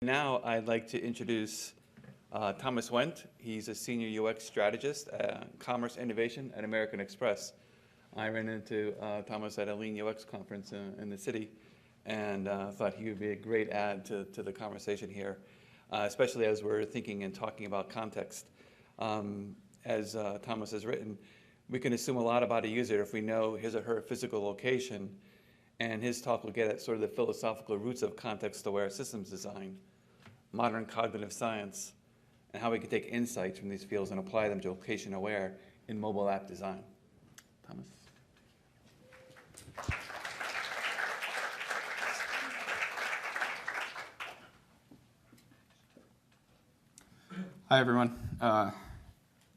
Now I'd like to introduce Thomas Wendt. He's a senior UX strategist at Commerce Innovation at American Express. I ran into Thomas at a Lean UX conference in the city, and thought he would be a great add to the conversation here, especially as we're thinking and talking about context. As Thomas has written, we can assume a lot about a user if we know his or her physical location, and his talk will get at sort of the philosophical roots of context-aware systems design, modern cognitive science, and how we can take insights from these fields and apply them to location-aware in mobile app design. Thomas. Hi, everyone.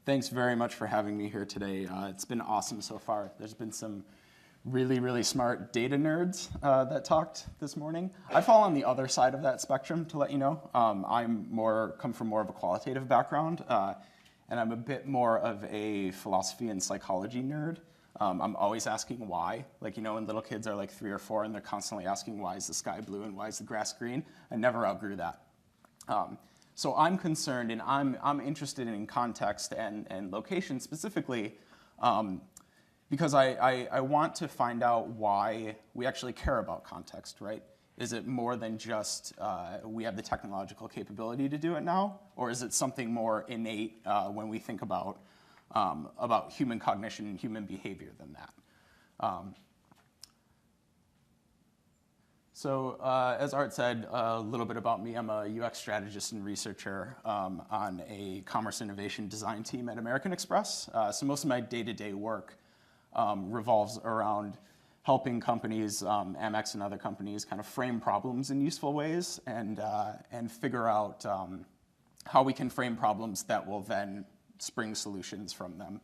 Thanks very much for having me here today. It's been awesome so far. There's been some really, really smart data nerds that talked this morning. I fall on the other side of that spectrum, to let you know. Come from more of a qualitative background, and I'm a bit more of a philosophy and psychology nerd. I'm always asking why. Like, you know, when little kids are like 3 or 4 and they're constantly asking, why is the sky blue and why is the grass green? I never outgrew that. So I'm concerned, and I'm interested in context and location specifically, because I want to find out why we actually care about context, right? Is it more than just we have the technological capability to do it now, or is it something more innate when we think about human cognition and human behavior than that? So as Art said, a little bit about me. I'm a UX strategist and researcher on a commerce innovation design team at American Express. So most of my day-to-day work revolves around helping companies, Amex and other companies, kind of frame problems in useful ways and figure out how we can frame problems that will then spring solutions from them.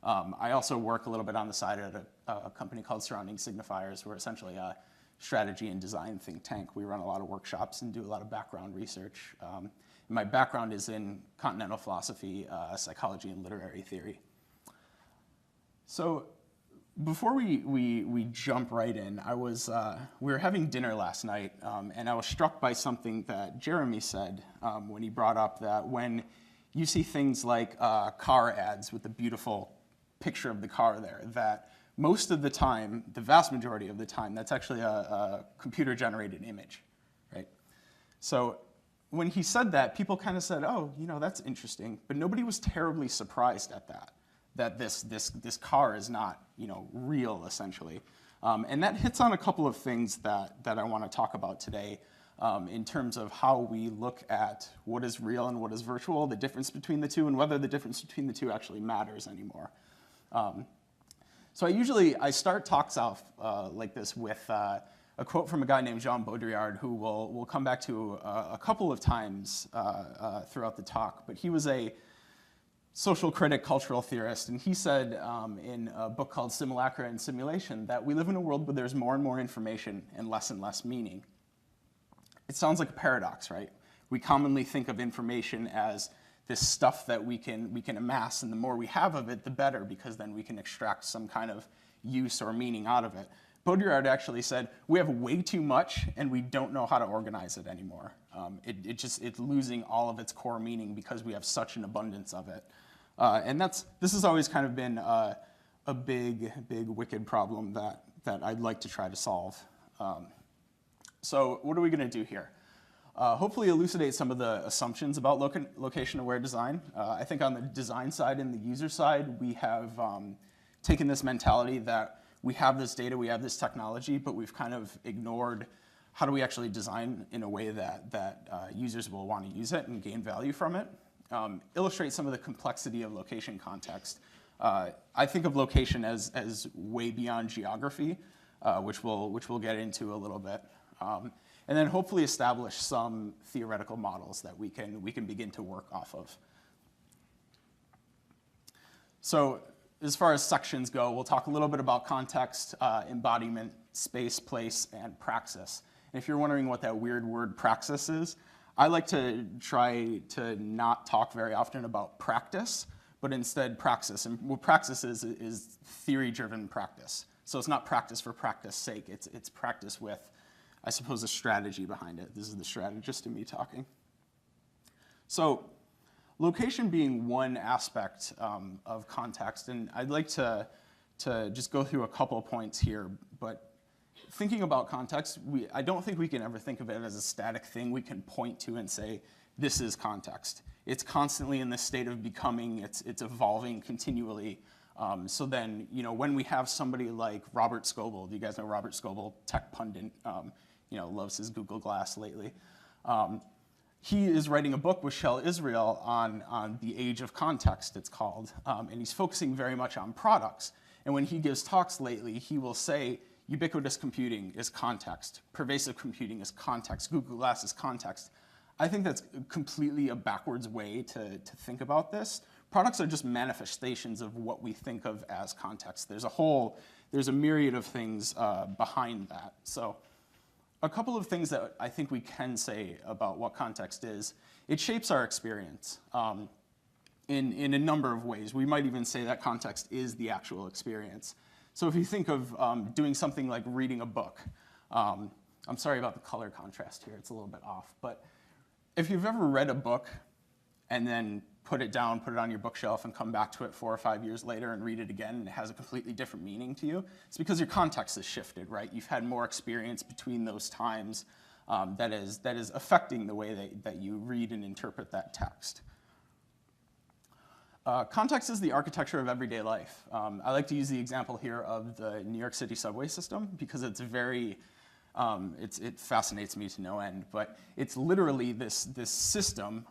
I also work a little bit on the side at a company called Surrounding Signifiers. We're essentially a strategy and design think tank. We run a lot of workshops and do a lot of background research. My background is in continental philosophy, psychology, and literary theory. So before we jump right in, we were having dinner last night, and I was struck by something that Jeremy said when he brought up that when you see things like car ads with the beautiful picture of the car there, that most of the time, the vast majority of the time, that's actually a computer-generated image, right? So when he said that, people kind of said, oh, you know, that's interesting, but nobody was terribly surprised at that this car is not, you know, real, essentially. And that hits on a couple of things that I want to talk about today in terms of how we look at what is real and what is virtual, the difference between the two, and whether the difference between the two actually matters anymore. So I start talks off like this with a quote from a guy named Jean Baudrillard, who we'll come back to a couple of times throughout the talk. But he was a social critic, cultural theorist, and he said in a book called Simulacra and Simulation that we live in a world where there's more and more information and less meaning. It sounds like a paradox, right? We commonly think of information as this stuff that we can amass, and the more we have of it, the better, because then we can extract some kind of use or meaning out of it. Baudrillard actually said, we have way too much, and we don't know how to organize it anymore. It's losing all of its core meaning because we have such an abundance of it. And this has always kind of been a big, wicked problem that I'd like to try to solve. So what are we going to do here? Hopefully elucidate some of the assumptions about location-aware design. I think on the design side and the user side, we have taken this mentality that we have this data, we have this technology, but we've kind of ignored how do we actually design in a way that users will want to use it and gain value from it. Illustrate some of the complexity of location context. I think of location as way beyond geography, which we'll get into a little bit. And then hopefully establish some theoretical models that we can begin to work off of. So as far as sections go, we'll talk a little bit about context, embodiment, space, place, and praxis. And if you're wondering what that weird word praxis is, I like to try to not talk very often about practice, but instead praxis. And what praxis is theory-driven practice. So it's not practice for practice sake. It's practice with I suppose, a strategy behind it. This is the strategist in me talking. So location being one aspect of context, and I'd like to just go through a couple of points here, but thinking about context, I don't think we can ever think of it as a static thing we can point to and say, this is context. It's constantly in this state of becoming, it's evolving continually. So then, when we have somebody like Robert Scoble, do you guys know Robert Scoble, tech pundit, loves his Google Glass lately. He is writing a book with Shel Israel on the age of context, it's called, and he's focusing very much on products. And when he gives talks lately, he will say, ubiquitous computing is context, pervasive computing is context, Google Glass is context. I think that's completely a backwards way to think about this. Products are just manifestations of what we think of as context. There's a myriad of things behind that. So a couple of things that I think we can say about what context is. It shapes our experience in a number of ways. We might even say that context is the actual experience. So if you think of doing something like reading a book, I'm sorry about the color contrast here, it's a little bit off, but if you've ever read a book and then put it down, put it on your bookshelf, and come back to it 4 or 5 years later and read it again, and it has a completely different meaning to you, it's because your context has shifted, right? You've had more experience between those times that is affecting the way that you read and interpret that text. Context is the architecture of everyday life. I like to use the example here of the New York City subway system because it's very, it fascinates me to no end, but it's literally this system,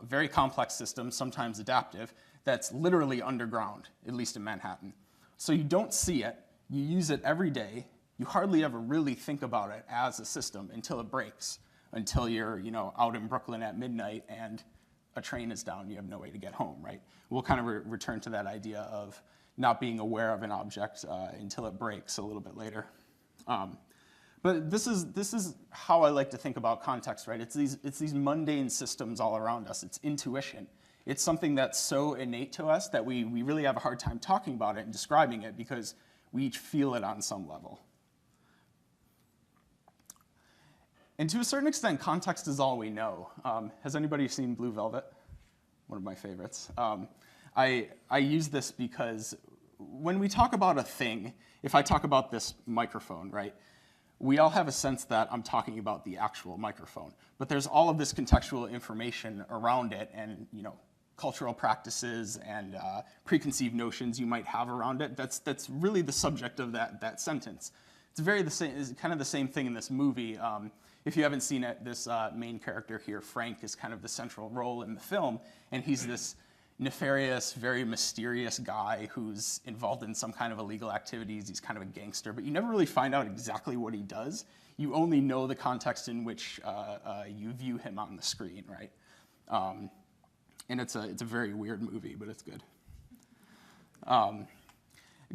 very complex system, sometimes adaptive, that's literally underground, at least in Manhattan. So you don't see it, you use it every day, you hardly ever really think about it as a system until it breaks, until you're out in Brooklyn at midnight and a train is down, you have no way to get home, right? We'll kind of return to that idea of not being aware of an object until it breaks a little bit later. But this is how I like to think about context, right? It's these mundane systems all around us. It's intuition. It's something that's so innate to us that we really have a hard time talking about it and describing it because we each feel it on some level. And to a certain extent, context is all we know. Has anybody seen Blue Velvet? One of my favorites. I use this because when we talk about a thing, if I talk about this microphone, right? We all have a sense that I'm talking about the actual microphone, but there's all of this contextual information around it and cultural practices and preconceived notions you might have around it. That's really the subject of that sentence. It's kind of the same thing in this movie. If you haven't seen it, this main character here, Frank, is kind of the central role in the film, and he's this nefarious, very mysterious guy who's involved in some kind of illegal activities. He's kind of a gangster, but you never really find out exactly what he does. You only know the context in which you view him on the screen, right? And it's a very weird movie, but it's good.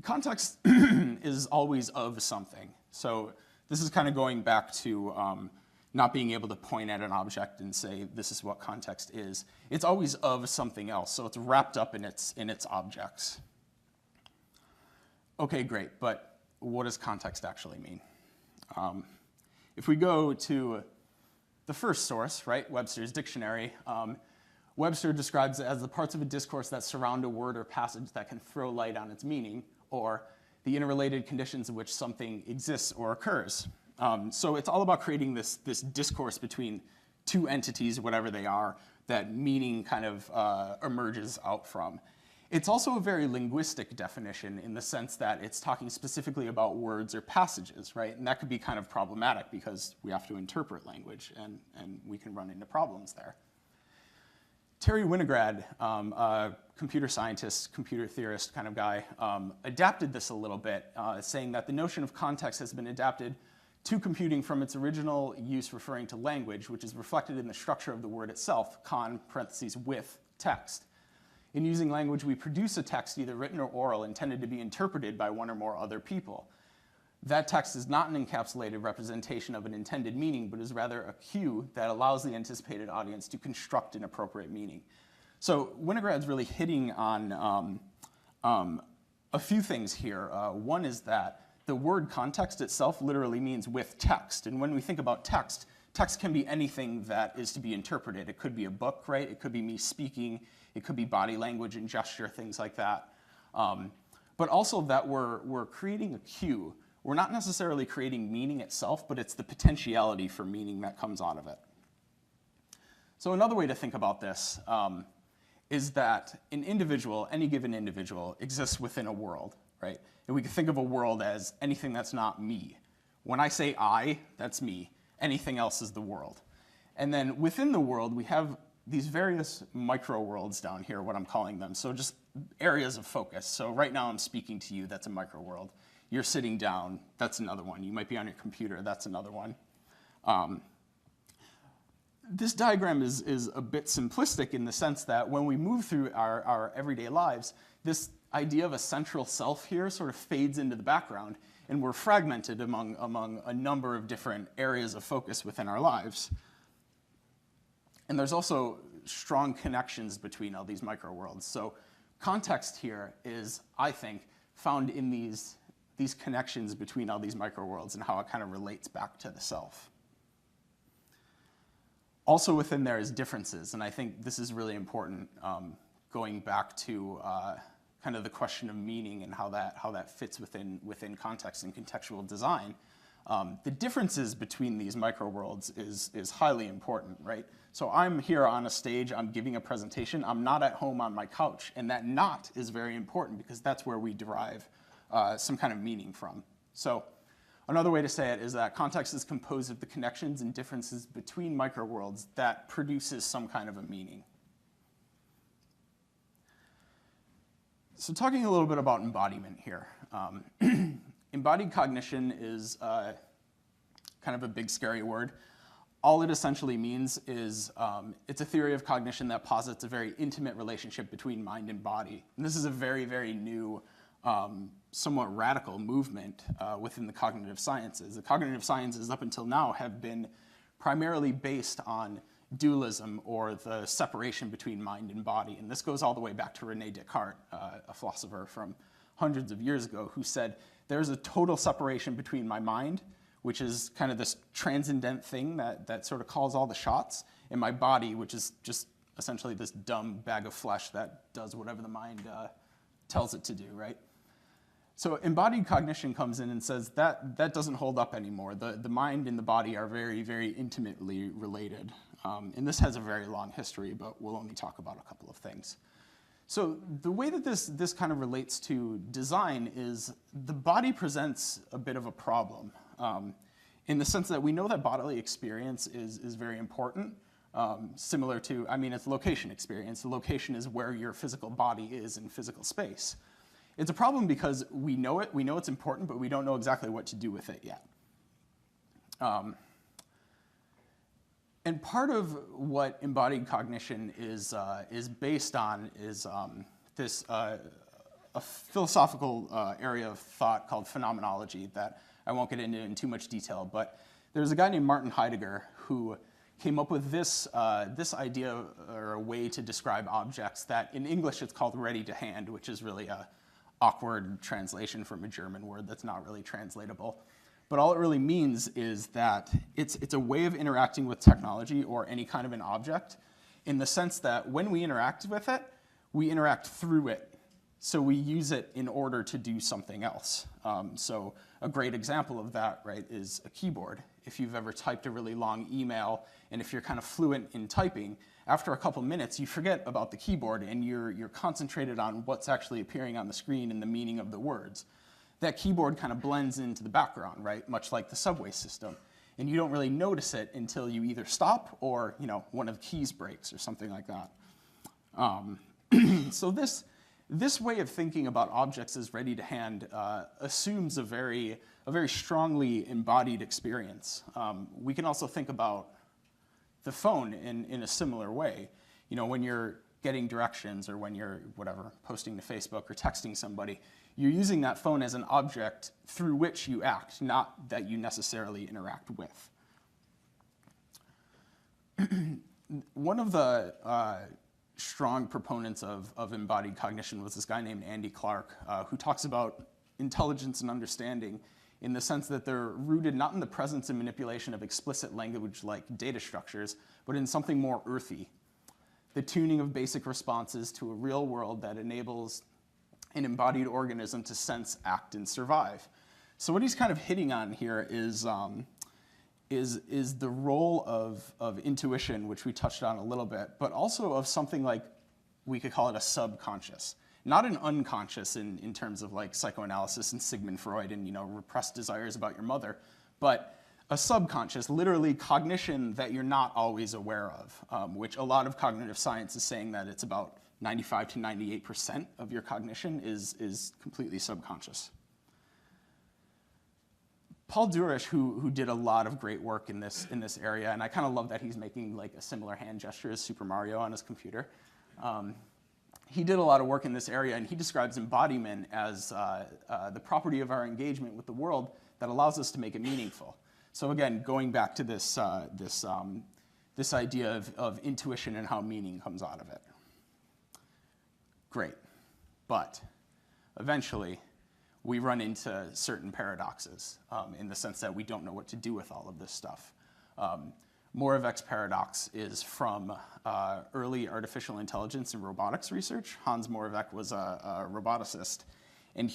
Context is always of something. So this is kind of going back to not being able to point at an object and say, this is what context is. It's always of something else, so it's wrapped up in its objects. Okay, great, but what does context actually mean? If we go to the first source, right, Webster's dictionary, Webster describes it as the parts of a discourse that surround a word or passage that can throw light on its meaning, or the interrelated conditions in which something exists or occurs. So it's all about creating this discourse between two entities, whatever they are, that meaning kind of emerges out from. It's also a very linguistic definition in the sense that it's talking specifically about words or passages, right? And that could be kind of problematic because we have to interpret language and we can run into problems there. Terry Winograd, a computer scientist, computer theorist kind of guy, adapted this a little bit, saying that the notion of context has been adapted to computing from its original use referring to language, which is reflected in the structure of the word itself, con, parentheses, with, text. In using language, we produce a text, either written or oral, intended to be interpreted by one or more other people. That text is not an encapsulated representation of an intended meaning, but is rather a cue that allows the anticipated audience to construct an appropriate meaning. So Winograd's really hitting on a few things here. One is that the word context itself literally means with text. And when we think about text, text can be anything that is to be interpreted. It could be a book, right? It could be me speaking. It could be body language and gesture, things like that. But also that we're creating a cue. We're not necessarily creating meaning itself, but it's the potentiality for meaning that comes out of it. So another way to think about this is that an individual, any given individual, exists within a world, right? And we can think of a world as anything that's not me. When I say I, that's me. Anything else is the world. And then within the world, we have these various micro worlds down here, what I'm calling them. So just areas of focus. So right now I'm speaking to you, that's a micro world. You're sitting down, that's another one. You might be on your computer, that's another one. This diagram is a bit simplistic in the sense that when we move through our everyday lives, this idea of a central self here sort of fades into the background, and we're fragmented among a number of different areas of focus within our lives. And there's also strong connections between all these micro worlds. So context here is, I think, found in these connections between all these micro worlds and how it kind of relates back to the self. Also within there is differences, and I think this is really important, going back to kind of the question of meaning and how that fits within context and contextual design. The differences between these micro worlds is highly important, right? So I'm here on a stage, I'm giving a presentation, I'm not at home on my couch, and that not is very important because that's where we derive some kind of meaning from. So another way to say it is that context is composed of the connections and differences between micro worlds that produces some kind of a meaning. So talking a little bit about embodiment here. Embodied cognition is kind of a big, scary word. All it essentially means is it's a theory of cognition that posits a very intimate relationship between mind and body. And this is a very, very new, somewhat radical movement within the cognitive sciences. The cognitive sciences up until now have been primarily based on dualism, or the separation between mind and body. And this goes all the way back to René Descartes, a philosopher from hundreds of years ago, who said, there's a total separation between my mind, which is kind of this transcendent thing that sort of calls all the shots, and my body, which is just essentially this dumb bag of flesh that does whatever the mind tells it to do, right? So embodied cognition comes in and says that doesn't hold up anymore. The mind and the body are very, very intimately related. And this has a very long history, but we'll only talk about a couple of things. So the way that this kind of relates to design is the body presents a bit of a problem in the sense that we know that bodily experience is very important, similar to, I mean, it's location experience. The location is where your physical body is in physical space. It's a problem because we know it's important, but we don't know exactly what to do with it yet. And part of what embodied cognition is based on is this a philosophical area of thought called phenomenology that I won't get into in too much detail. But there's a guy named Martin Heidegger who came up with this idea or a way to describe objects that in English it's called ready to hand, which is really a awkward translation from a German word that's not really translatable. But all it really means is that it's a way of interacting with technology or any kind of an object in the sense that when we interact with it, we interact through it. So we use it in order to do something else. So a great example of that, right, is a keyboard. If you've ever typed a really long email, and if you're kind of fluent in typing, after a couple minutes, you forget about the keyboard and you're concentrated on what's actually appearing on the screen and the meaning of the words. That keyboard kind of blends into the background, right? Much like the subway system. And you don't really notice it until you either stop or, one of the keys breaks or something like that. So this way of thinking about objects as ready to hand assumes a very strongly embodied experience. We can also think about the phone in a similar way. When you're getting directions or when you're, posting to Facebook or texting somebody, you're using that phone as an object through which you act, not that you necessarily interact with. One of the strong proponents of embodied cognition was this guy named Andy Clark, who talks about intelligence and understanding in the sense that they're rooted not in the presence and manipulation of explicit language like data structures, but in something more earthy. The tuning of basic responses to a real world that enables an embodied organism to sense, act, and survive. So what he's kind of hitting on here is the role of intuition, which we touched on a little bit, but also of something like, we could call it a subconscious. Not an unconscious in terms of like psychoanalysis and Sigmund Freud and repressed desires about your mother, but a subconscious, literally cognition that you're not always aware of, which a lot of cognitive science is saying that it's about 95 to 98% of your cognition is completely subconscious. Paul Durish, who did a lot of great work in this area, and I kind of love that he's making like a similar hand gesture as Super Mario on his computer. He did a lot of work in this area, and he describes embodiment as the property of our engagement with the world that allows us to make it meaningful. So again, going back to this idea of intuition and how meaning comes out of it. Great, but eventually we run into certain paradoxes in the sense that we don't know what to do with all of this stuff. Moravec's paradox is from early artificial intelligence and robotics research. Hans Moravec was a roboticist, and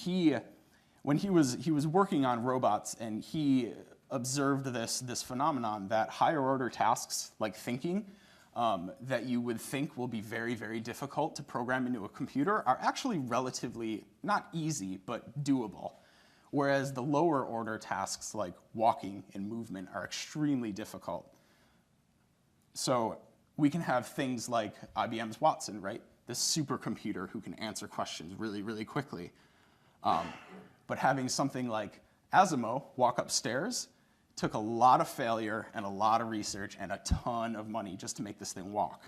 when he was working on robots, and he observed this phenomenon that higher order tasks like thinking that you would think will be very, very difficult to program into a computer are actually relatively not easy but doable, whereas the lower order tasks like walking and movement are extremely difficult. So we can have things like IBM's Watson, right? This supercomputer who can answer questions really, really quickly. But having something like Asimo walk upstairs took a lot of failure and a lot of research and a ton of money just to make this thing walk.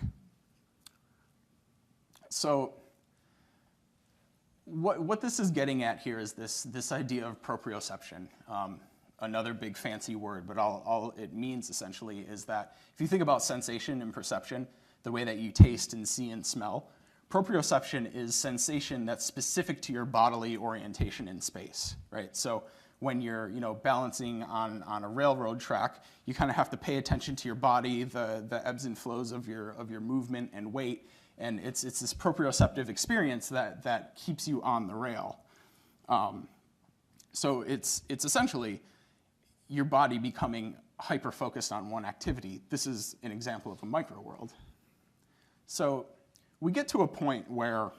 So what this is getting at here is this idea of proprioception. Another big fancy word, but all it means essentially is that if you think about sensation and perception, the way that you taste and see and smell, proprioception is sensation that's specific to your bodily orientation in space, right? So when you're balancing on a railroad track, you kind of have to pay attention to your body, the ebbs and flows of your movement and weight, and it's this proprioceptive experience that keeps you on the rail. So it's essentially your body becoming hyper-focused on one activity. This is an example of a micro-world. So we get to a point where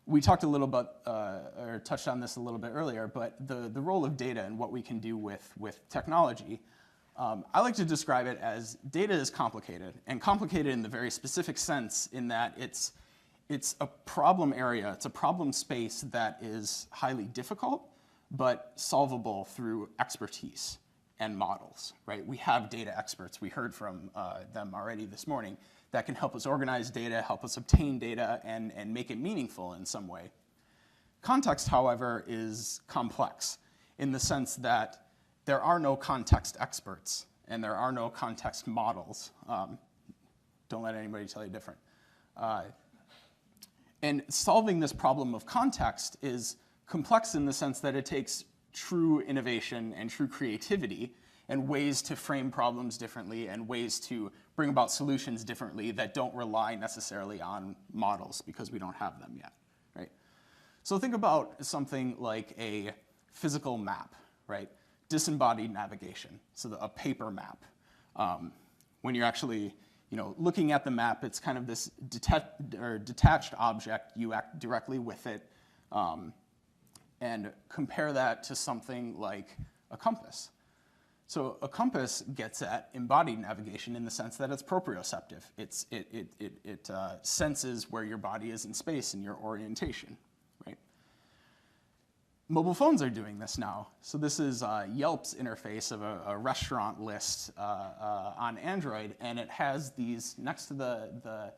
we talked a little bit, or touched on this a little bit earlier, but the role of data and what we can do with technology. I like to describe it as data is complicated, and complicated in the very specific sense in that it's a problem area, it's a problem space that is highly difficult, but solvable through expertise and models, right? We have data experts, we heard from them already this morning, that can help us organize data, help us obtain data, and make it meaningful in some way. Context, however, is complex in the sense that there are no context experts and there are no context models. Don't let anybody tell you different. And solving this problem of context is complex in the sense that it takes true innovation and true creativity and ways to frame problems differently and ways to bring about solutions differently that don't rely necessarily on models because we don't have them yet, right? So think about something like a physical map, right? Disembodied navigation, so a paper map. When you're actually looking at the map, it's kind of this detached object. You act directly with it. And compare that to something like a compass. So a compass gets at embodied navigation in the sense that it's proprioceptive. It senses where your body is in space and your orientation, right? Mobile phones are doing this now. So this is Yelp's interface of a restaurant list on Android, and it has these, next to the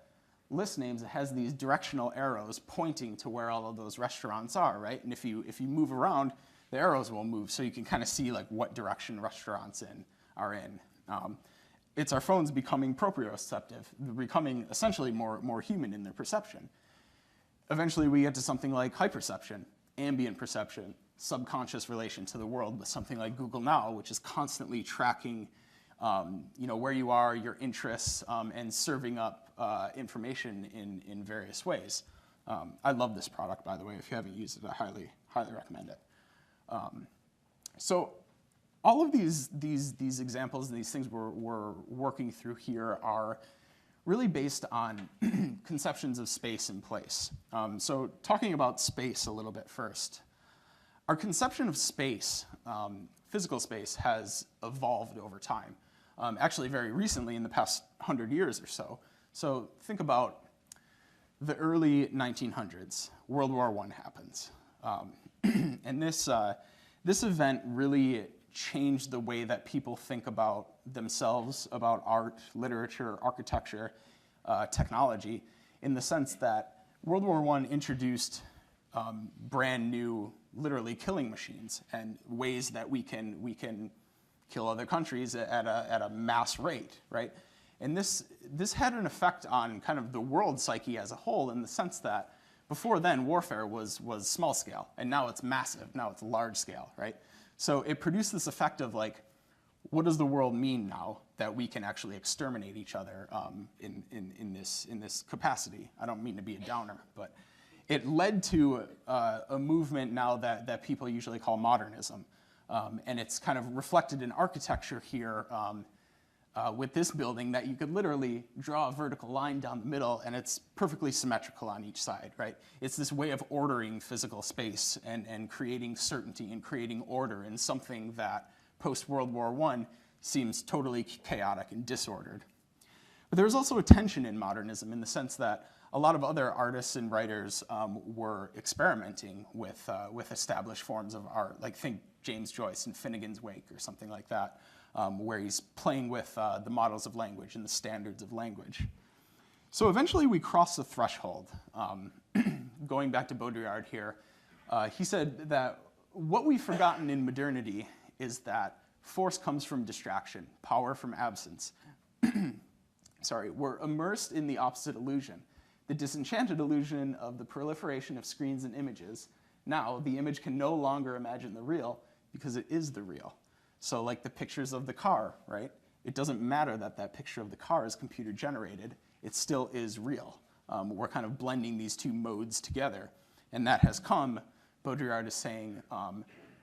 list names, it has these directional arrows pointing to where all of those restaurants are, right? And if you move around, the arrows will move, so you can kind of see like what direction restaurants are in. It's our phones becoming proprioceptive, becoming essentially more human in their perception. Eventually we get to something like hyperception. ambient perception, subconscious relation to the world with something like Google Now, which is constantly tracking where you are, your interests, and serving up information in various ways. I love this product, by the way. If you haven't used it, I highly recommend it. So all of these examples and these things we're working through here are really based on conceptions of space and place. So talking about space a little bit first. Our conception of space, physical space, has evolved over time. Actually, very recently, in the past 100 years or so. So think about the early 1900s. World War I happens. And this event really changed the way that people think about themselves, about art, literature, architecture, technology, in the sense that World War I introduced brand new, literally killing machines and ways that we can kill other countries at a mass rate, right? And this had an effect on kind of the world psyche as a whole, in the sense that before then, warfare was small scale, and now it's massive, now it's large scale, right? So it produced this effect of like, what does the world mean now that we can actually exterminate each other in this capacity? I don't mean to be a downer, but it led to a movement now that people usually call modernism. And it's kind of reflected in architecture here with this building, that you could literally draw a vertical line down the middle and it's perfectly symmetrical on each side, right? It's this way of ordering physical space and creating certainty and creating order in something that post-World War I seems totally chaotic and disordered. But there's also a tension in modernism, in the sense that a lot of other artists and writers were experimenting with established forms of art, like think James Joyce in Finnegan's Wake or something like that, where he's playing with the models of language and the standards of language. So eventually we cross the threshold. Going back to Baudrillard here, he said that what we've forgotten in modernity is that force comes from distraction, power from absence. Sorry, we're immersed in the opposite illusion, the disenchanted illusion of the proliferation of screens and images. Now, the image can no longer imagine the real because it is the real. So like the pictures of the car, right? It doesn't matter that that picture of the car is computer generated, it still is real. We're kind of blending these two modes together. And that has come, Baudrillard is saying,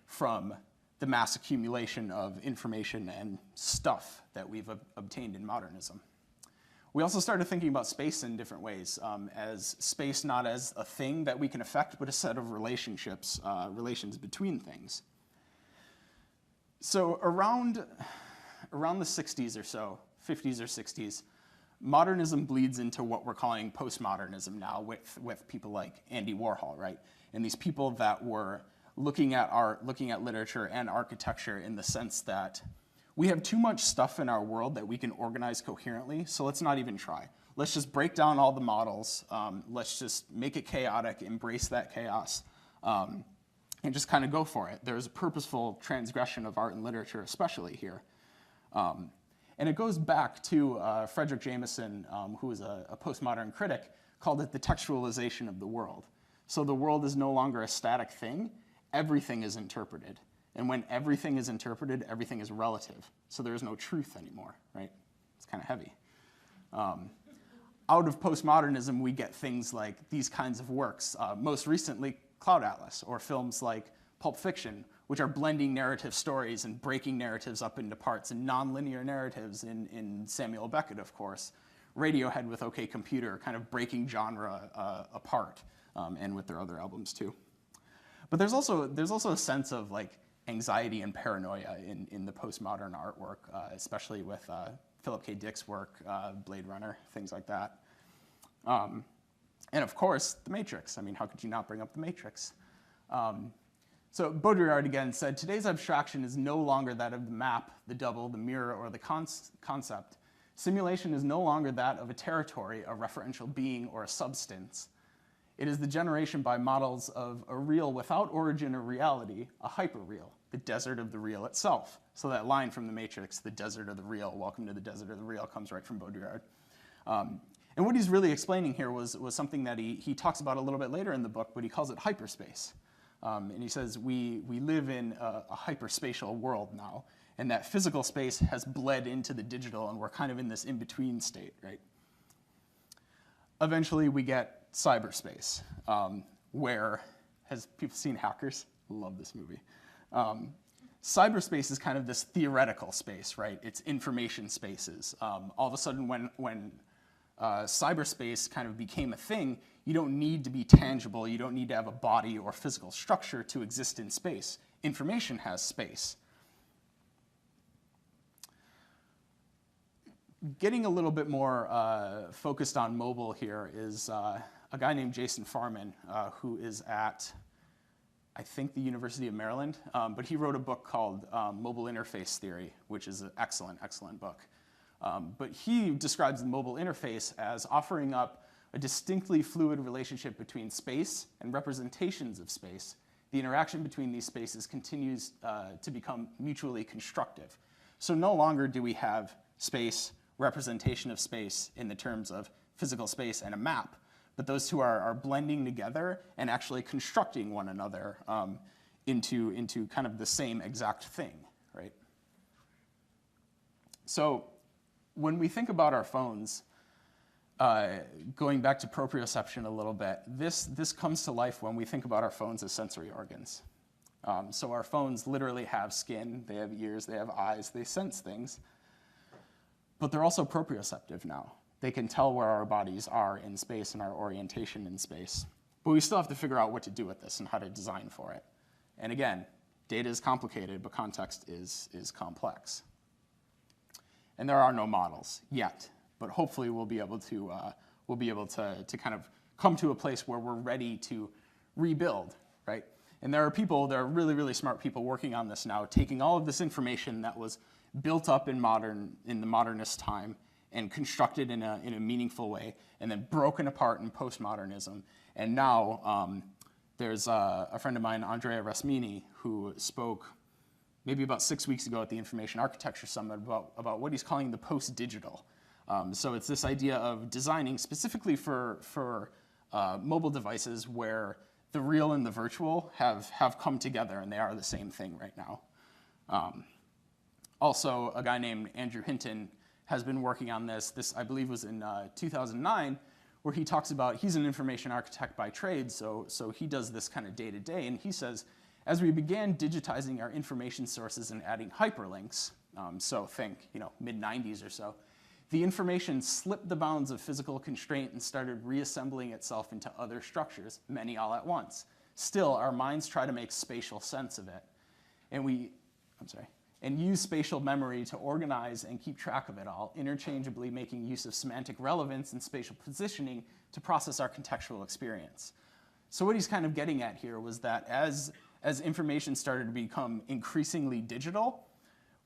from the mass accumulation of information and stuff that we've obtained in modernism. We also started thinking about space in different ways, as space not as a thing that we can affect, but a set of relationships, relations between things. So around the 60s or so, 50s or 60s, modernism bleeds into what we're calling postmodernism now with people like Andy Warhol, right? And these people that were looking at art, looking at literature and architecture in the sense that we have too much stuff in our world that we can organize coherently, so let's not even try. Let's just break down all the models. Let's just make it chaotic, embrace that chaos, and just kind of go for it. There's a purposeful transgression of art and literature, especially here. And it goes back to Frederick Jameson, who was a postmodern critic, called it the textualization of the world. So the world is no longer a static thing. Everything is interpreted. And when everything is interpreted, everything is relative. So there is no truth anymore, right? It's kind of heavy. Out of postmodernism, we get things like these kinds of works. Most recently, Cloud Atlas, or films like Pulp Fiction, which are blending narrative stories and breaking narratives up into parts, and nonlinear narratives in Samuel Beckett, of course. Radiohead with OK Computer, kind of breaking genre apart, and with their other albums too. But there's also a sense of like anxiety and paranoia in the postmodern artwork, especially with Philip K. Dick's work, Blade Runner, things like that. And of course, The Matrix. I mean, how could you not bring up The Matrix? So Baudrillard again said, today's abstraction is no longer that of the map, the double, the mirror, or the concept. Simulation is no longer that of a territory, a referential being, or a substance. It is the generation by models of a real without origin or reality, a hyperreal, the desert of the real itself. So that line from The Matrix, the desert of the real, welcome to the desert of the real, comes right from Baudrillard. And what he's really explaining here was something that he talks about a little bit later in the book, but he calls it hyperspace. And he says, we live in a hyperspatial world now, and that physical space has bled into the digital, and we're kind of in this in-between state, right? Eventually, we get cyberspace, where, has people seen Hackers? Love this movie. Cyberspace is kind of this theoretical space, right? It's information spaces. All of a sudden, when cyberspace kind of became a thing, you don't need to be tangible, you don't need to have a body or physical structure to exist in space. Information has space. Getting a little bit more focused on mobile here is a guy named Jason Farman, who is at, I think, the University of Maryland, but he wrote a book called Mobile Interface Theory, which is an excellent, excellent book. But he describes the mobile interface as offering up a distinctly fluid relationship between space and representations of space. The interaction between these spaces continues to become mutually constructive. So no longer do we have space, representation of space in the terms of physical space and a map, but those two are blending together and actually constructing one another into kind of the same exact thing, right? So when we think about our phones, going back to proprioception a little bit, this comes to life when we think about our phones as sensory organs. So our phones literally have skin, they have ears, they have eyes, they sense things, but they're also proprioceptive now. They can tell where our bodies are in space and our orientation in space. But we still have to figure out what to do with this and how to design for it. And again, data is complicated, but context is complex. And there are no models yet, but hopefully we'll be able to kind of come to a place where we're ready to rebuild, right? And there are really, really smart people working on this now, taking all of this information that was built up in the modernist time and constructed in a meaningful way, and then broken apart in postmodernism. And now there's a friend of mine, Andrea Resmini, who spoke maybe about 6 weeks ago at the Information Architecture Summit about what he's calling the post-digital. So it's this idea of designing specifically for mobile devices where the real and the virtual have come together, and they are the same thing right now. Also, a guy named Andrew Hinton has been working on this I believe was in 2009, where he talks about, he's an information architect by trade, so he does this kind of day to day, and he says, as we began digitizing our information sources and adding hyperlinks, so think, mid-90s or so, the information slipped the bounds of physical constraint and started reassembling itself into other structures, many all at once. Still, our minds try to make spatial sense of it, and use spatial memory to organize and keep track of it all, interchangeably making use of semantic relevance and spatial positioning to process our contextual experience. So what he's kind of getting at here was that as information started to become increasingly digital,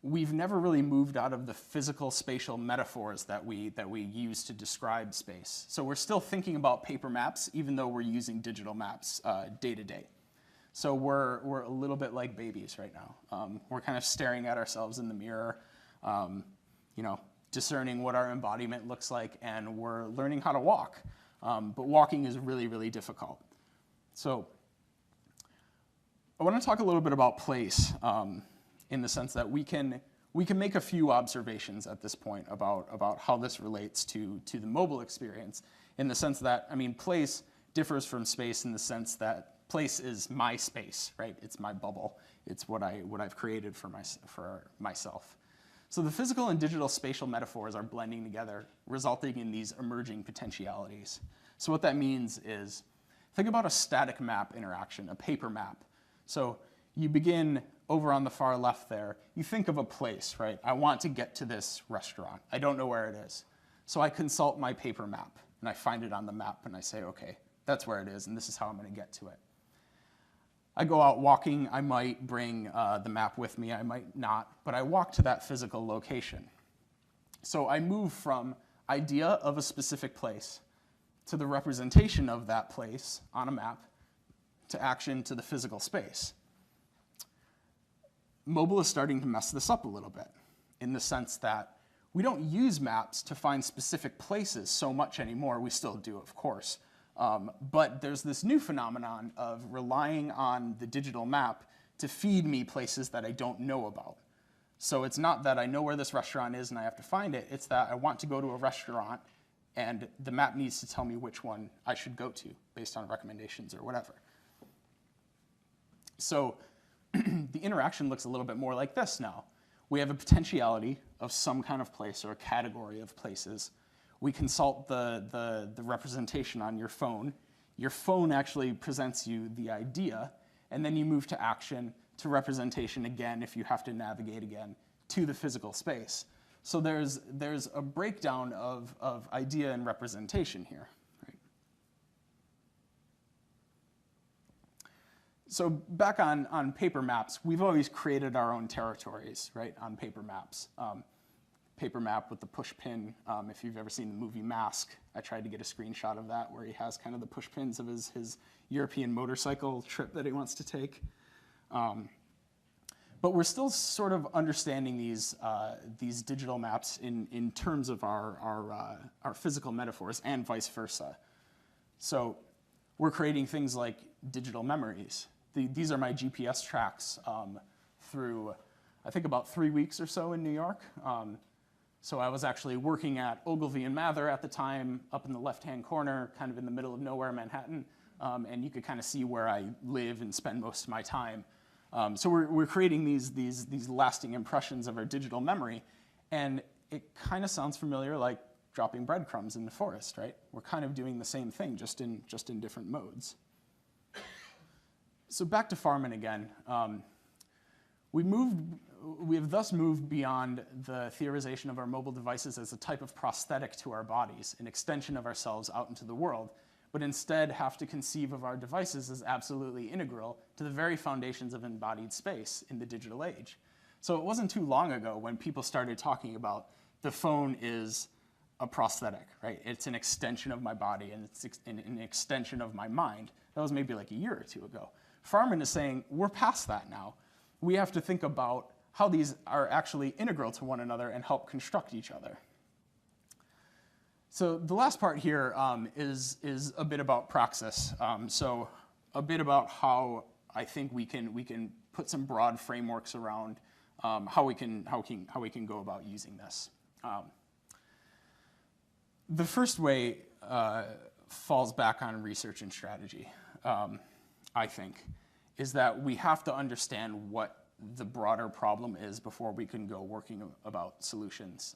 we've never really moved out of the physical spatial metaphors that we use to describe space. So we're still thinking about paper maps, even though we're using digital maps day to day. So we're a little bit like babies right now. We're kind of staring at ourselves in the mirror, discerning what our embodiment looks like, and we're learning how to walk. But walking is really, really difficult. So I want to talk a little bit about place, in the sense that we can make a few observations at this point about how this relates to the mobile experience, in the sense that, place differs from space in the sense that place is my space, right? It's my bubble. It's what I've created for myself. So the physical and digital spatial metaphors are blending together, resulting in these emerging potentialities. So what that means is, think about a static map interaction, a paper map. So you begin over on the far left there, you think of a place, right? I want to get to this restaurant. I don't know where it is. So I consult my paper map, and I find it on the map, and I say, okay, that's where it is, and this is how I'm going to get to it. I go out walking, I might bring the map with me, I might not, but I walk to that physical location. So I move from idea of a specific place to the representation of that place on a map, to action, to the physical space. Mobile is starting to mess this up a little bit, in the sense that we don't use maps to find specific places so much anymore. We still do, of course, But there's this new phenomenon of relying on the digital map to feed me places that I don't know about. So it's not that I know where this restaurant is and I have to find it, it's that I want to go to a restaurant and the map needs to tell me which one I should go to based on recommendations or whatever. So the interaction looks a little bit more like this now. We have a potentiality of some kind of place or a category of places. We consult the representation on your phone. Your phone actually presents you the idea, and then you move to action, to representation again if you have to navigate again to the physical space. So there's a breakdown of idea and representation here. Right? So back on paper maps, we've always created our own territories, right, on paper maps. Paper map with the push pin. If you've ever seen the movie Mask, I tried to get a screenshot of that where he has kind of the push pins of his European motorcycle trip that he wants to take. But we're still sort of understanding these digital maps in terms of our physical metaphors and vice versa. So we're creating things like digital memories. These are my GPS tracks through, I think, about 3 weeks or so in New York. So I was actually working at Ogilvy and Mather at the time, up in the left-hand corner, kind of in the middle of nowhere, Manhattan, and you could kind of see where I live and spend most of my time. So we're creating these lasting impressions of our digital memory, and it kind of sounds familiar like dropping breadcrumbs in the forest, right? We're kind of doing the same thing, just in different modes. So back to Farman again. We have thus moved beyond the theorization of our mobile devices as a type of prosthetic to our bodies, an extension of ourselves out into the world, but instead have to conceive of our devices as absolutely integral to the very foundations of embodied space in the digital age. So it wasn't too long ago when people started talking about the phone is a prosthetic, right? It's an extension of my body and it's an extension of my mind. That was maybe like a year or two ago. Farman is saying we're past that now. We have to think about how these are actually integral to one another and help construct each other. So the last part here is a bit about praxis. So a bit about how I think we can put some broad frameworks around how we can go about using this. The first way falls back on research and strategy, I think, is that we have to understand what the broader problem is before we can go working about solutions.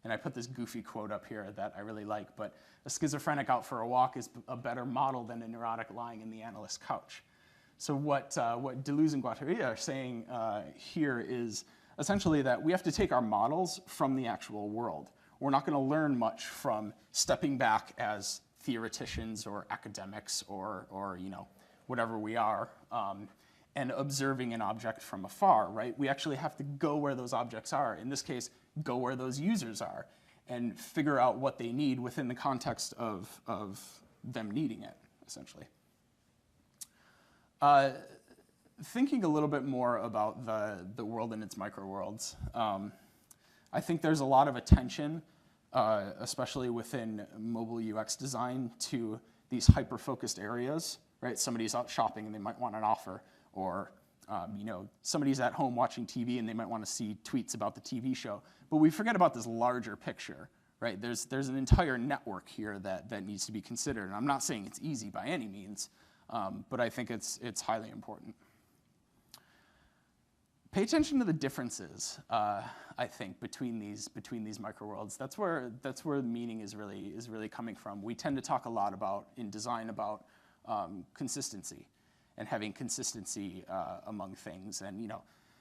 And I put this goofy quote up here that I really like, but a schizophrenic out for a walk is a better model than a neurotic lying in the analyst's couch. So what Deleuze and Guattari are saying here is essentially that we have to take our models from the actual world. We're not going to learn much from stepping back as theoreticians or academics or whatever we are, and observing an object from afar, right? We actually have to go where those objects are. In this case, go where those users are and figure out what they need within the context of them needing it, essentially. Thinking a little bit more about the world and its microworlds, I think there's a lot of attention, especially within mobile UX design, to these hyper-focused areas, right? Somebody's out shopping and they might want an offer, or somebody's at home watching TV and they might want to see tweets about the TV show. But we forget about this larger picture, right? There's an entire network here that needs to be considered. And I'm not saying it's easy by any means, but I think it's highly important. Pay attention to the differences, I think, between these microworlds. That's where the meaning is really coming from. We tend to talk a lot in design about consistency and having consistency among things, and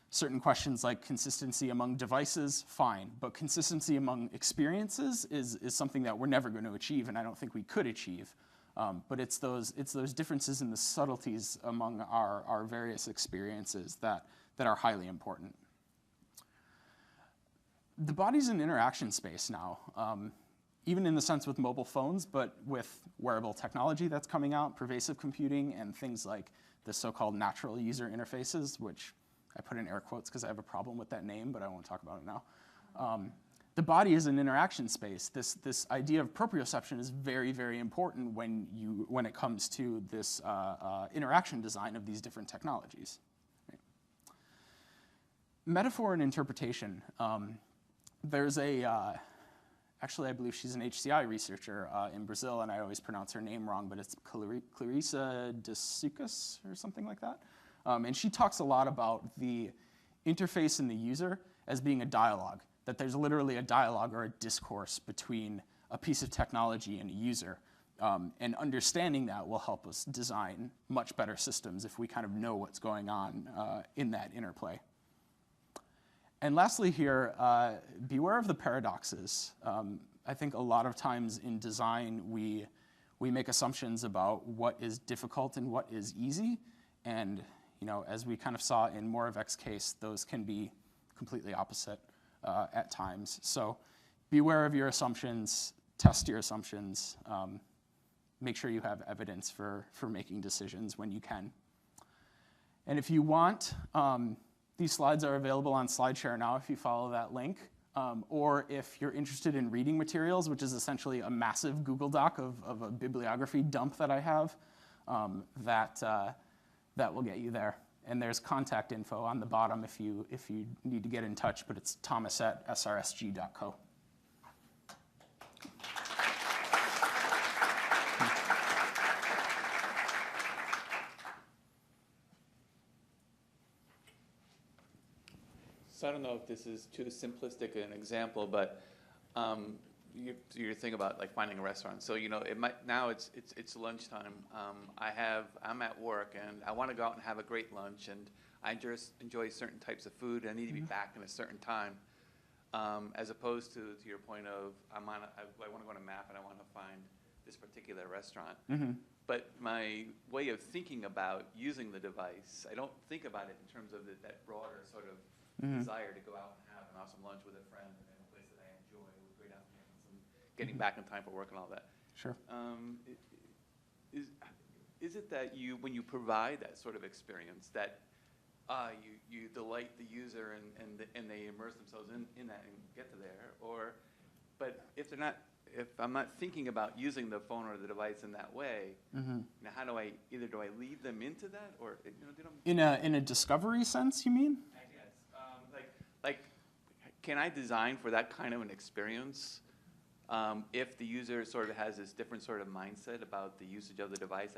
certain questions like consistency among devices, fine, but consistency among experiences is something that we're never going to achieve, and I don't think we could achieve. But it's those differences in the subtleties among our various experiences that are highly important. The body's an interaction space now, even in the sense with mobile phones, but with wearable technology that's coming out, pervasive computing, and things like the so-called natural user interfaces, which I put in air quotes because I have a problem with that name, but I won't talk about it now. the body is an interaction space. This idea of proprioception is very, very important when it comes to this interaction design of these different technologies. Right. Metaphor and interpretation. There's actually, I believe she's an HCI researcher in Brazil, and I always pronounce her name wrong, but it's Clarissa de Sucas or something like that. And she talks a lot about the interface and the user as being a dialogue, that there's literally a dialogue or a discourse between a piece of technology and a user. And understanding that will help us design much better systems if we kind of know what's going on in that interplay. And lastly here, beware of the paradoxes. I think a lot of times in design, we make assumptions about what is difficult and what is easy. And as we kind of saw in Moravec's case, those can be completely opposite at times. So beware of your assumptions, test your assumptions, make sure you have evidence for making decisions when you can. And if you want, these slides are available on SlideShare now if you follow that link. Or if you're interested in reading materials, which is essentially a massive Google Doc of a bibliography dump that I have, that will get you there. And there's contact info on the bottom if you need to get in touch, but it's thomas@srsg.co. So I don't know if this is too simplistic an example, but you're thinking about like finding a restaurant. So it might now it's lunchtime. I'm at work and I want to go out and have a great lunch, and I just enjoy certain types of food. I need to be back in a certain time, as opposed to your point of I want to go on a map and I want to find this particular restaurant. But my way of thinking about using the device, I don't think about it in terms of that broader sort of desire to go out and have an awesome lunch with a friend in a place that I enjoy with great ambiance and getting back in time for work and all that. Sure. Is it that when you provide that sort of experience, that you delight the user and they immerse themselves in that and get to there, but if I'm not thinking about using the phone or the device in that way, how do I lead them into that, or in a discovery sense, you mean? Like, can I design for that kind of an experience if the user sort of has this different sort of mindset about the usage of the device?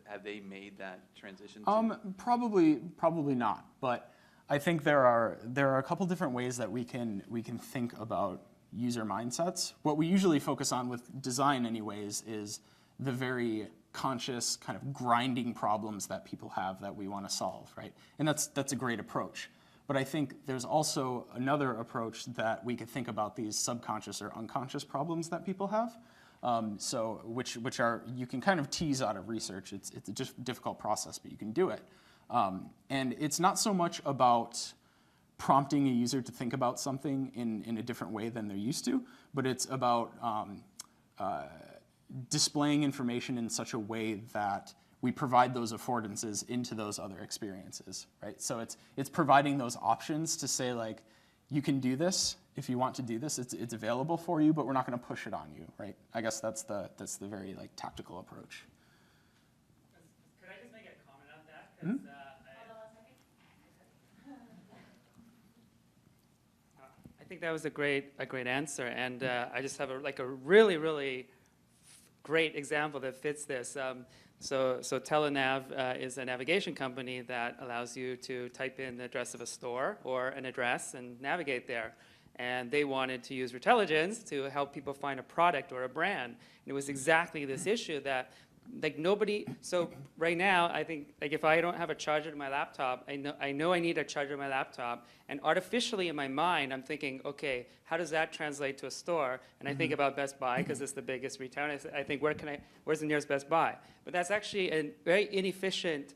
Have they made that transition? Probably not. But I think there are a couple different ways that we can think about user mindsets. What we usually focus on with design, anyways, is the very conscious kind of grinding problems that people have that we want to solve, right? And that's a great approach. But I think there's also another approach that we could think about these subconscious or unconscious problems that people have. Which are you can kind of tease out of research. It's a difficult process, but you can do it. And it's not so much about prompting a user to think about something in a different way than they're used to, but it's about displaying information in such a way that we provide those affordances into those other experiences, right? So it's providing those options to say, like, you can do this if you want to do this. It's available for you, but we're not going to push it on you, right? I guess that's the very like tactical approach. Could I just make a comment on that? Hold on one second. I think that was a great answer, and I just have a really, really great example that fits this. So Telenav is a navigation company that allows you to type in the address of a store or an address and navigate there. And they wanted to use Retelligence to help people find a product or a brand. And it was exactly this issue that, like, nobody, so right now, I think, like, if I don't have a charger to my laptop, I know I need a charger to my laptop, and artificially in my mind, I'm thinking, okay, how does that translate to a store? And I think about Best Buy, because it's the biggest retailer. I think, where's the nearest Best Buy? But that's actually a very inefficient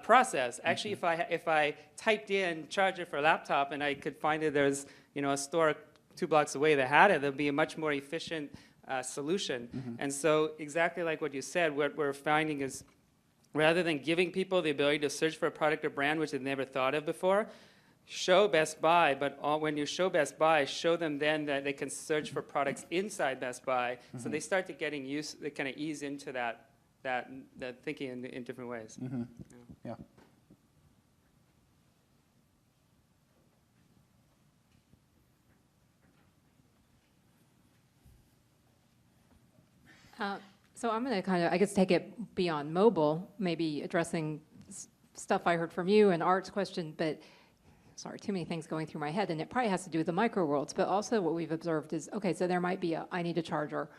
process. Actually, if I typed in charger for a laptop and I could find that there's a store 2 blocks away that had it, there'd be a much more efficient solution. And so exactly like what you said, what we're finding is rather than giving people the ability to search for a product or brand which they've never thought of before, show Best Buy, but when you show Best Buy, show them then that they can search for products inside Best Buy. So they start to getting used, they kind of ease into that thinking in different ways. Yeah. So I'm going to kind of, I guess, take it beyond mobile, maybe addressing stuff I heard from you and Art's question, but sorry, too many things going through my head, and it probably has to do with the micro worlds, but also what we've observed is, okay, so there might be a, I need a charger,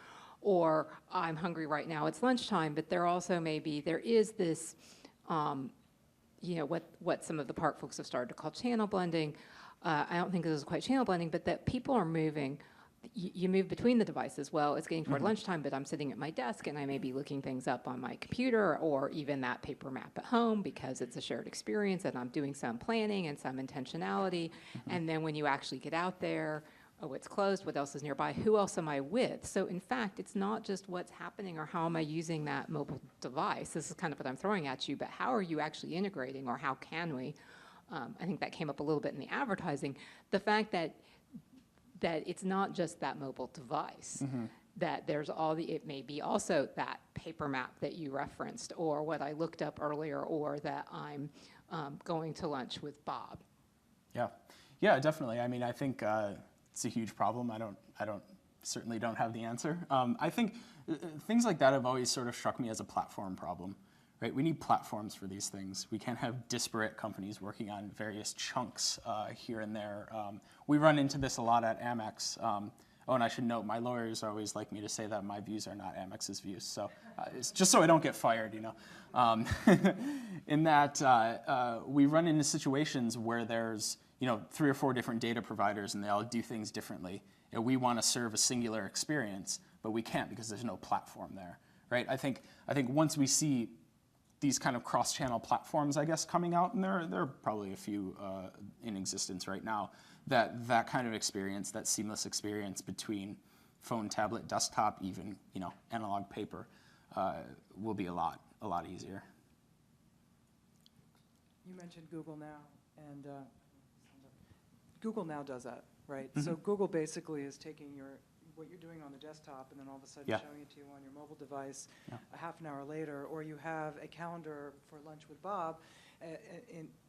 or I'm hungry right now, it's lunchtime, but there also there is this, you know, what some of the park folks have started to call channel blending. I don't think this is quite channel blending, but that people are moving. You move between the devices. Well, it's getting toward lunchtime, but I'm sitting at my desk and I may be looking things up on my computer or even that paper map at home because it's a shared experience and I'm doing some planning and some intentionality. And then when you actually get out there, oh, it's closed, what else is nearby, who else am I with? So in fact, it's not just what's happening or how am I using that mobile device. This is kind of what I'm throwing at you, but how are you actually integrating, or how can we? I think that came up a little bit in the advertising. The fact that it's not just that mobile device, that there's it may be also that paper map that you referenced, or what I looked up earlier, or that I'm going to lunch with Bob. Yeah, definitely. I mean, I think it's a huge problem. I certainly don't have the answer. I think things like that have always sort of struck me as a platform problem. Right, we need platforms for these things. We can't have disparate companies working on various chunks here and there. We run into this a lot at Amex. Oh, and I should note, my lawyers always like me to say that my views are not Amex's views. So it's just so I don't get fired, you know. In that we run into situations where there's 3 or 4 different data providers and they all do things differently. And we want to serve a singular experience, but we can't because there's no platform there. Right? I think once we see these kind of cross-channel platforms, I guess, coming out, and there are probably a few in existence right now, that kind of experience, that seamless experience between phone, tablet, desktop, even analog paper, will be a lot easier. You mentioned Google Now, and Google Now does that, right? So Google basically is taking what you're doing on the desktop and then all of a sudden showing it to you on your mobile device a half an hour later, or you have a calendar for lunch with Bob,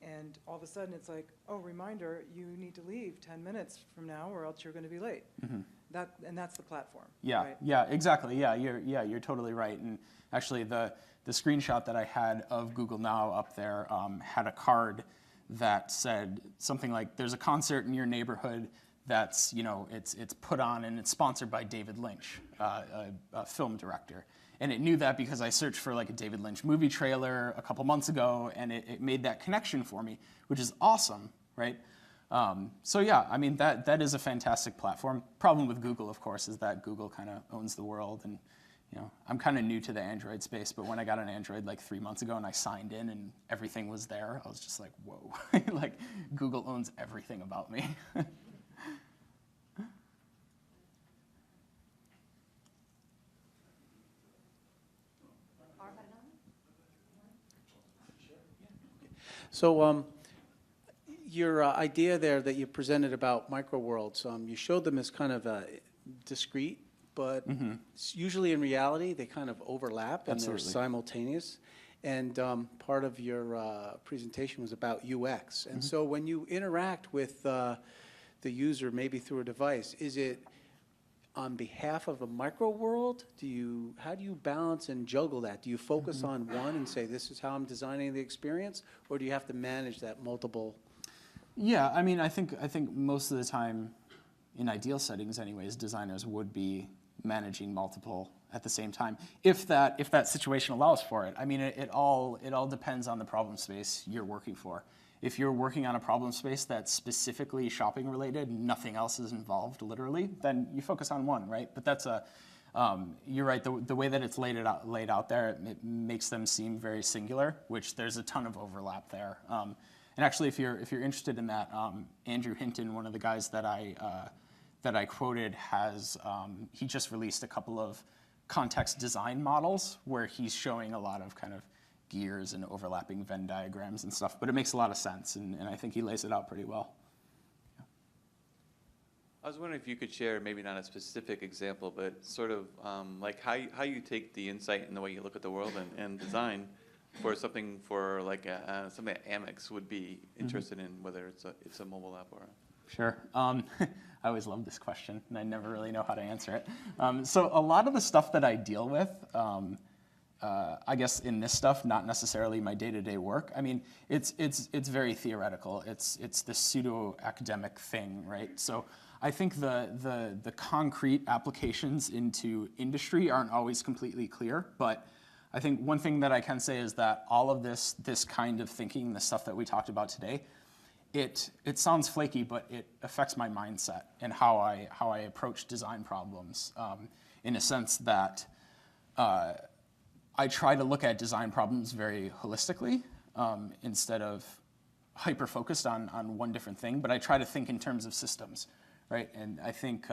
and all of a sudden it's like, oh, reminder, you need to leave 10 minutes from now or else you're going to be late. And that's the platform. Yeah, right? yeah, exactly. Yeah, you're totally right. And actually, the screenshot that I had of Google Now up there had a card that said something like, "There's a concert in your neighborhood that's it's put on and it's sponsored by David Lynch, a film director." And it knew that because I searched for like a David Lynch movie trailer a couple months ago, and it made that connection for me, which is awesome, right? So yeah, I mean that is a fantastic platform. Problem with Google, of course, is that Google kind of owns the world, and I'm kind of new to the Android space, but when I got an Android like 3 months ago and I signed in and everything was there, I was just like, whoa, like Google owns everything about me. So your idea there that you presented about micro worlds, you showed them as kind of discrete, but usually in reality they kind of overlap and they're simultaneous. And part of your presentation was about UX. And so when you interact with the user, maybe through a device, is it on behalf of a micro world? How do you balance and juggle that? Do you focus on one and say, this is how I'm designing the experience? Or do you have to manage that multiple? Yeah, I mean, I think most of the time, in ideal settings anyways, designers would be managing multiple at the same time, if that situation allows for it. I mean, it all depends on the problem space you're working for. If you're working on a problem space that's specifically shopping related, nothing else is involved literally, then you focus on one, right? But that's you're right, the way that it's laid out there, it makes them seem very singular, which there's a ton of overlap there. And actually, if you're interested in that, Andrew Hinton, one of the guys that I quoted, he just released a couple of context design models where he's showing a lot of kind of gears and overlapping Venn diagrams and stuff, but it makes a lot of sense, and I think he lays it out pretty well. I was wondering if you could share, maybe not a specific example, but sort of like how you take the insight and the way you look at the world and design for something for like something that Amex would be interested in, whether it's a mobile app or Sure. I always love this question, and I never really know how to answer it. So a lot of the stuff that I deal with, I guess in this stuff, not necessarily my day-to-day work. I mean, it's very theoretical. It's this pseudo-academic thing, right? So I think the concrete applications into industry aren't always completely clear, but I think one thing that I can say is that all of this kind of thinking, the stuff that we talked about today, it sounds flaky, but it affects my mindset and how I approach design problems, in a sense that I try to look at design problems very holistically, instead of hyper-focused on one different thing, but I try to think in terms of systems, right? And I think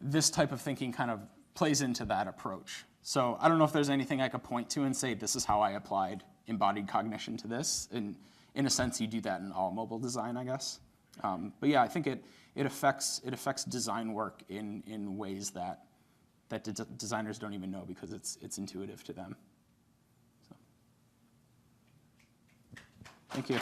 this type of thinking kind of plays into that approach. So I don't know if there's anything I could point to and say, this is how I applied embodied cognition to this. And in a sense, you do that in all mobile design, I guess. But yeah, I think it affects design work in ways that designers don't even know because it's intuitive to them. So. Thank you.